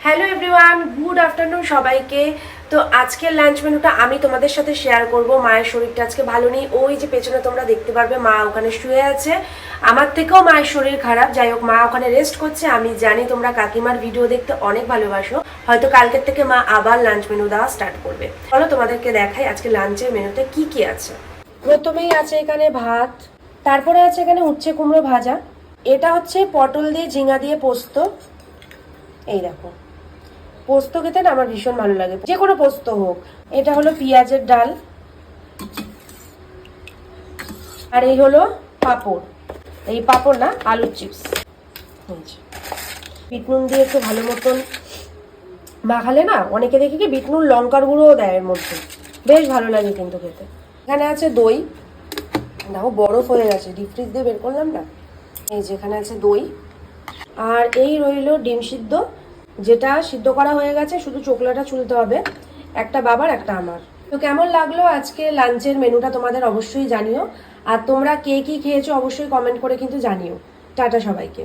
Hello everyone, good afternoon সবাইকে। তো আজকের লাঞ্চ মেনুটা আমি তোমাদের সাথে শেয়ার করব। মায়ের শরীরটা আজকে ভালো নেই, ওই যে পেছনে তোমরা দেখতে পারবে মা ওখানে শুয়ে আছে। আমার থেকেও মায়ের শরীর খারাপ, যাই হোক মা ওখানে রেস্ট করছে। আমি জানি তোমরা কাকিমার ভিডিও দেখতে অনেক ভালোবাসো, হয়তো কালকের থেকে মা আবার লাঞ্চ মেনু দেওয়া স্টার্ট করবে। চলো তোমাদেরকে দেখাই আজকে লাঞ্চের মেনুতে কি কি আছে। প্রথমেই আছে এখানে ভাত, তারপরে আছে এখানে উচ্ছে কুমড়ো ভাজা, এটা হচ্ছে পটল দিয়ে ঝিঙা দিয়ে পোস্ত। এই দেখো, পোস্ত খেতে না আমার ভীষণ ভালো লাগে, যে কোনো পোস্ত হোক। এটা হলো পেঁয়াজের ডাল, আর এই হলো পাঁপড়। এই পাঁপড় না, আলুর চিপস। বিট নুন দিয়ে একটু ভালো মতন মাখালে না, অনেকে দেখি কি বিট নুন লঙ্কার গুঁড়োও দেয় এর মধ্যে, বেশ ভালো লাগে কিন্তু খেতে। এখানে আছে দই, দেখো বরফ হয়ে গেছে, ডিপ ফ্রিজ দিয়ে বের করলাম না। এই যে এখানে আছে দই, আর এই রইলো ডিম সিদ্ধ, যেটা সিদ্ধ করা হয়ে গেছে, শুধু চোকলাটা চুলতে হবে। একটা বাবার একটা আমার। তো কেমন লাগলো আজকে লাঞ্চের মেনুটা তোমাদের অবশ্যই জানিও, আর তোমরা কে কি খেয়েছো অবশ্যই কমেন্ট করে কিন্তু জানিও। টাটা সবাইকে।